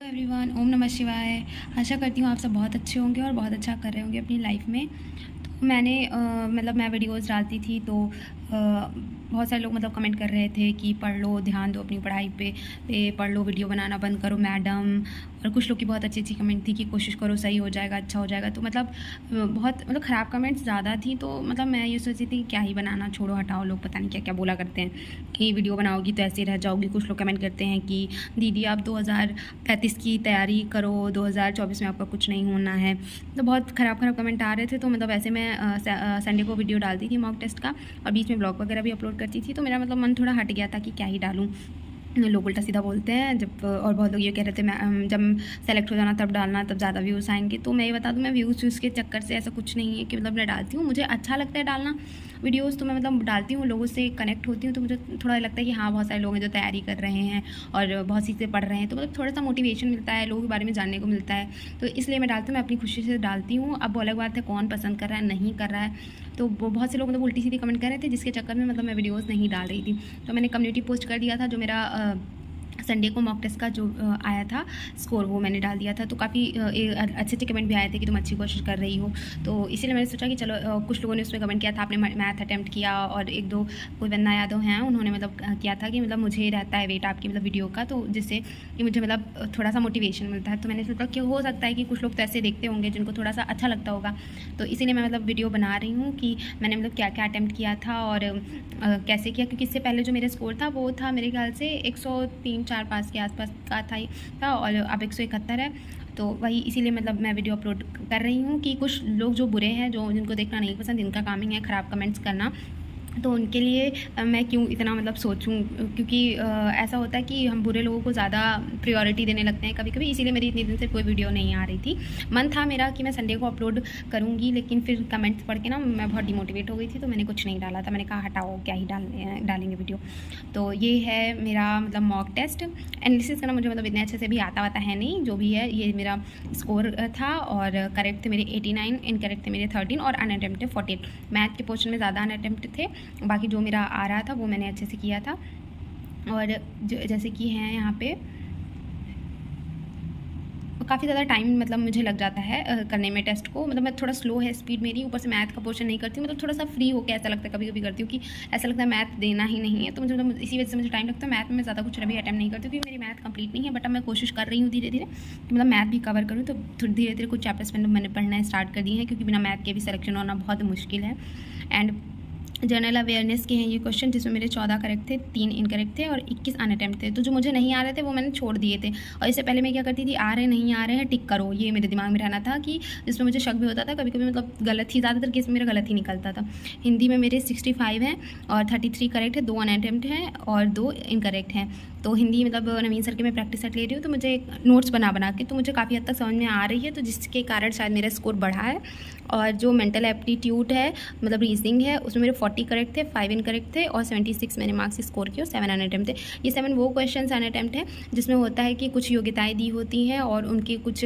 Everyone, ओम नमः शिवाय। आशा करती हूँ आप सब बहुत अच्छे होंगे और बहुत अच्छा कर रहे होंगे अपनी लाइफ में। तो मैंने मैं वीडियोस डालती थी तो बहुत सारे लोग कमेंट कर रहे थे कि पढ़ लो, ध्यान दो अपनी पढ़ाई पे पढ़ लो, वीडियो बनाना बंद करो मैडम। और कुछ लोग की बहुत अच्छी अच्छी कमेंट थी कि कोशिश करो, सही हो जाएगा, अच्छा हो जाएगा। तो बहुत ख़राब कमेंट्स ज़्यादा थी। तो मैं ये सोची थी कि क्या ही बनाना, छोड़ो हटाओ, लोग पता नहीं क्या क्या बोला करते हैं कि वीडियो बनाओगी तो ऐसे ही रह जाओगी। कुछ लोग कमेंट करते हैं कि दीदी आप 2035 की तैयारी करो, 2024 में आपका कुछ नहीं होना है। तो बहुत ख़राब कमेंट आ रहे थे। तो ऐसे मैं संडे को वीडियो डालती थी मॉक टेस्ट का, और बीच में ब्लॉग वगैरह भी अपलोड करती थी। तो मेरा मन थोड़ा हट गया था कि क्या ही डालूँ, लोग उल्टा सीधा बोलते हैं जब। और बहुत लोग ये कह रहे थे मैं जब सेलेक्ट हो जाना तब डालना, तब ज़्यादा व्यूज़ आएंगे। तो मैं ये बता दूँ, मैं व्यूज़ के चक्कर से ऐसा कुछ नहीं है कि मैं डालती हूँ। मुझे अच्छा लगता है डालना वीडियोस, तो मैं डालती हूँ, लोगों से कनेक्ट होती हूँ। तो मुझे थोड़ा लगता है कि हाँ, बहुत सारे लोग हैं जो तैयारी कर रहे हैं और बहुत चीज़ें पढ़ रहे हैं। तो थोड़ा सा मोटिवेशन मिलता है, लोगों के बारे में जानने को मिलता है। तो इसलिए मैं डालती हूँ, मैं अपनी खुशी से डालती हूँ। अब वो अलग बात है कौन पसंद कर रहा है नहीं कर रहा है। तो बहुत से लोग उल्टी सीधी कमेंट कर रहे थे, जिसके चक्कर में मैं वीडियोज़ नहीं डाल रही थी। तो मैंने कम्युनिटी पोस्ट कर दिया था, जो मेरा संडे को मॉक टेस्ट का जो आया था स्कोर, वो मैंने डाल दिया था। तो काफ़ी अच्छे अच्छे कमेंट भी आए थे कि तुम अच्छी कोशिश कर रही हो। तो इसीलिए मैंने सोचा कि चलो, कुछ लोगों ने उसमें कमेंट किया था आपने मैथ अटैम्प्ट किया, और एक दो कोई वंदना यादव हैं, उन्होंने किया था कि मुझे रहता है वेट आपकी वीडियो का, तो जिससे कि मुझे थोड़ा सा मोटिवेशन मिलता है। तो मैंने सोचा कि हो सकता है कि कुछ लोग तो ऐसे देखते होंगे जिनको थोड़ा सा अच्छा लगता होगा। तो इसीलिए मैं वीडियो बना रही हूँ कि मैंने क्या क्या अटैम्प्ट किया था और कैसे किया। क्योंकि इससे पहले जो मेरा स्कोर था वो था मेरे ख्याल से 103-104 के आसपास का था, और अब 171 है। तो वही इसीलिए मैं वीडियो अपलोड कर रही हूँ कि कुछ लोग जो बुरे हैं, जो जिनको देखना नहीं पसंद, जिनका काम ही है ख़राब कमेंट्स करना, तो उनके लिए मैं क्यों इतना सोचूं। क्योंकि ऐसा होता है कि हम बुरे लोगों को ज़्यादा प्रायोरिटी देने लगते हैं कभी कभी। इसीलिए मेरी इतने दिन से कोई वीडियो नहीं आ रही थी। मन था मेरा कि मैं संडे को अपलोड करूँगी, लेकिन फिर कमेंट्स पढ़ के ना मैं बहुत डिमोटिवेट हो गई थी। तो मैंने कुछ नहीं डाला था, मैंने कहा हटाओ, क्या ही डालेंगे वीडियो। तो ये है मेरा मॉक टेस्ट। एनालिसिस करना मुझे इतने अच्छे से भी आता है नहीं, जो भी है ये मेरा स्कोर था। और करेक्ट थे मेरे 89, इनकरेक्ट थे मेरे 13, और अनअटेम्प्ट थे 48। मैथ के पोर्शन में ज़्यादा अनअटेम्प्ट थे, बाकी जो मेरा आ रहा था वो मैंने अच्छे से किया था। और जैसे कि हैं यहाँ पे काफ़ी ज़्यादा टाइम मुझे लग जाता है करने में टेस्ट को। मैं थोड़ा स्लो है स्पीड मेरी, ऊपर से मैथ का पोर्शन नहीं करती हूँ। थोड़ा सा फ्री होकर ऐसा लगता है, कभी कभी करती हूँ कि ऐसा लगता है मैथ देना ही नहीं है। तो मुझे इसी वजह से मुझे टाइम लगता है। मैथ में ज़्यादा कुछ अभी अटैम्प्ट नहीं करती, क्योंकि मेरी मैथ कंप्लीट नहीं है। बट अब मैं कोशिश कर रही हूँ धीरे धीरे कि मैथ भी कवर करूँ। तो धीरे धीरे कुछ चैप्टर्स मैंने पढ़ना स्टार्ट कर दिए हैं, क्योंकि बिना मैथ के भी सिलेक्शन होना बहुत मुश्किल है। एंड जनरल अवेयरनेस के हैं ये क्वेश्चन, जिसमें मेरे 14 करेक्ट थे, 3 इनकरेक्ट थे और 21 अनअटेम्प्ट थे। तो जो मुझे नहीं आ रहे थे वो मैंने छोड़ दिए थे। और इससे पहले मैं क्या करती थी, आ रहे नहीं आ रहे हैं टिक करो, ये मेरे दिमाग में रहना था, कि जिसमें मुझे शक भी होता था कभी कभी, गलत ही, ज़्यादातर केस मेरा गलत ही निकलता था। हिंदी में मेरे 65 हैं और 33 करेक्ट है, 2 अनअटेम्प्ट हैं और 2 इनकरेक्ट हैं। तो हिंदी नवीन सर के मैं प्रैक्टिस सेट ले रही हूँ, तो मुझे नोट्स बना के तो मुझे काफ़ी हद तक समझ में आ रही है। तो जिसके कारण शायद मेरा स्कोर बढ़ा है। और जो मेंटल एप्टीट्यूड है, रीजनिंग है, उसमें मेरे 40 करेक्ट थे, 5 इनकरेक्ट थे और 76 मैंने मार्क्स स्कोर किए और 7 अनअटेम्प्ट थे। ये 7 वो क्वेश्चन अनअटेम्प्ट हैं जिसमें होता है कि कुछ योग्यताएं दी होती हैं और उनकी कुछ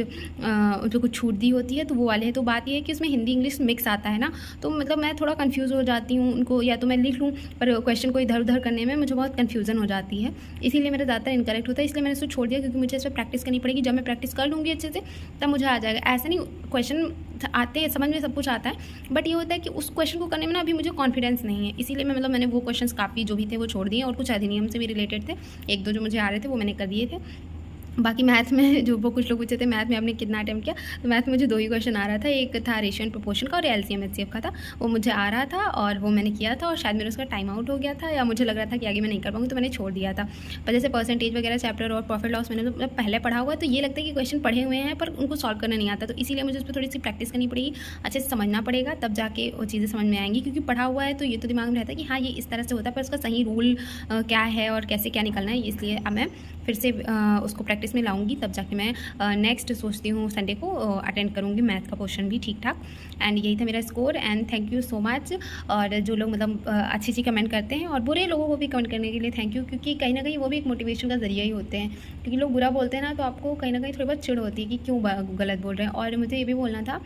छूट दी होती है, तो वो वाले हैं। तो बात ये है कि उसमें हिंदी इंग्लिश मिक्स आता है ना, तो मैं थोड़ा कन्फ्यूज़ हो जाती हूँ उनको, या तो मैं लिख लूँ पर क्वेश्चन को इधर उधर करने में मुझे बहुत कन्फ्यूज़न हो जाती है। इसीलिए मेरा ज़्यादातर इनकरेक्ट होता है। इसलिए मैंने इसको छोड़ दिया, क्योंकि मुझे इस पर प्रैक्टिस करनी पड़ेगी। जब मैं प्रैक्टिस कर लूँगी अच्छे से तब मुझे आ जाएगा। ऐसा नहीं, क्वेश्चन आते हैं, समझ में सब कुछ आता है, बट ये होता है कि उस क्वेश्चन को करने में ना अभी मुझे कॉन्फिडेंस नहीं है। इसीलिए मैंने वो क्वेश्चंस काफ़ी जो भी थे वो छोड़ दिए, और कुछ अधिनियम से भी रिलेटेड थे, एक दो जो मुझे आ रहे थे वो मैंने कर दिए थे। बाकी मैथ में जो वो कुछ लोग पूछे थे मैथ में आपने कितना अटैम्प्ट किया, तो मैथ में मुझे 2 ही क्वेश्चन आ रहा था। एक था रेशियो एंड प्रोपोर्शन का और एलसीएम एचसीएफ का था, वो मुझे आ रहा था और वो मैंने किया था। और शायद मेरा उसका टाइम आउट हो गया था, या मुझे लग रहा था कि आगे मैं नहीं कर पाऊँगी, तो मैंने छोड़ दिया था। पर जैसे परसेंटेज वगैरह चैप्टर और प्रॉफिट लॉस मैंने पहले पढ़ा हुआ है, तो ये लगता है कि क्वेश्चन पढ़े हुए हैं पर उनको सॉल्व करना नहीं आता। तो इसीलिए मुझे उस पर थोड़ी सी प्रैक्टिस करनी पड़ेगी, अच्छे से समझना पड़ेगा, तब जाके वो चीज़ें समझ में आएंगी। क्योंकि पढ़ा हुआ है तो ये तो दिमाग में रहता है कि हाँ ये इस तरह से होता है, पर उसका सही रूल क्या है और कैसे क्या निकलना है। इसलिए अब मैं फिर से उसको प्रैक्टिस में लाऊंगी, तब जाके मैं नेक्स्ट सोचती हूँ संडे को अटेंड करूँगी मैथ का पोर्शन भी ठीक ठाक। एंड यही था मेरा score. And thank you so much. और जो लोग अच्छी अच्छी कमेंट करते हैं, और बुरे लोगों को भी कमेंट करने के लिए थैंक यू, क्योंकि कहीं ना कहीं वो भी एक मोटिवेशन का जरिया ही होते हैं। क्योंकि लोग बुरा बोलते हैं ना, तो आपको कहीं ना कहीं थोड़ी बहुत चिढ़ होती है कि क्यों गलत बोल रहे हैं। और मुझे ये भी बोलना था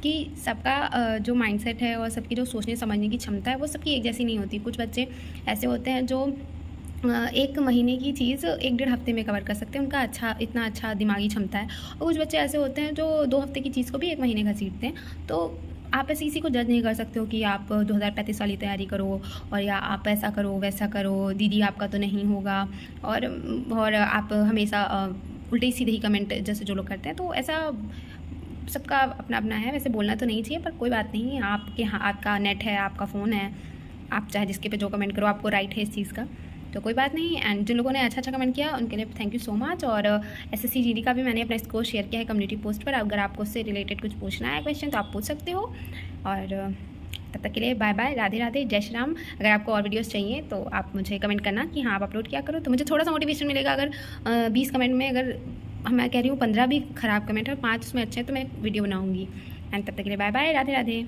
कि सबका जो माइंडसेट है और सबकी जो सोचने समझने की क्षमता है वो सबकी एक जैसी नहीं होती। कुछ बच्चे ऐसे होते हैं जो 1 महीने की चीज़ 1 डेढ़ हफ्ते में कवर कर सकते हैं, उनका इतना अच्छा दिमागी क्षमता है। और कुछ बच्चे ऐसे होते हैं जो 2 हफ्ते की चीज़ को भी 1 महीने घसीटते हैं। तो आप ऐसे किसी को जज नहीं कर सकते हो कि आप 2035 वाली तैयारी करो और या आप ऐसा करो वैसा करो, दीदी आपका तो नहीं होगा। और आप हमेशा उल्टे सीधे ही कमेंट जैसे जो लोग करते हैं, तो ऐसा सबका अपना अपना है। वैसे बोलना तो नहीं चाहिए, पर कोई बात नहीं, आपके हाथ का नेट है, आपका फ़ोन है, आप चाहे जिसके पे जो कमेंट करो, आपको राइट है इस चीज़ का, तो कोई बात नहीं। एंड जिन लोगों ने अच्छा कमेंट किया उनके लिए थैंक यू सो मच। और SSC GD का भी मैंने अपना स्कोर शेयर किया है कम्युनिटी पोस्ट पर। अगर आपको उससे रिलेटेड कुछ पूछना है क्वेश्चन तो आप पूछ सकते हो। और तब तक के लिए बाय बाय, राधे राधे, जय श्री राम। अगर आपको और वीडियोस चाहिए तो आप मुझे कमेंट करना कि हाँ आप अपलोड किया करो, तो मुझे थोड़ा सा मोटिवेशन मिलेगा। अगर 20 कमेंट में अगर मैं कह रही हूँ 15 भी ख़राब कमेंट है और 5 उसमें अच्छे हैं तो मैं वीडियो बनाऊँगी। एंड तब तक के लिए बाय बाय, राधे राधे।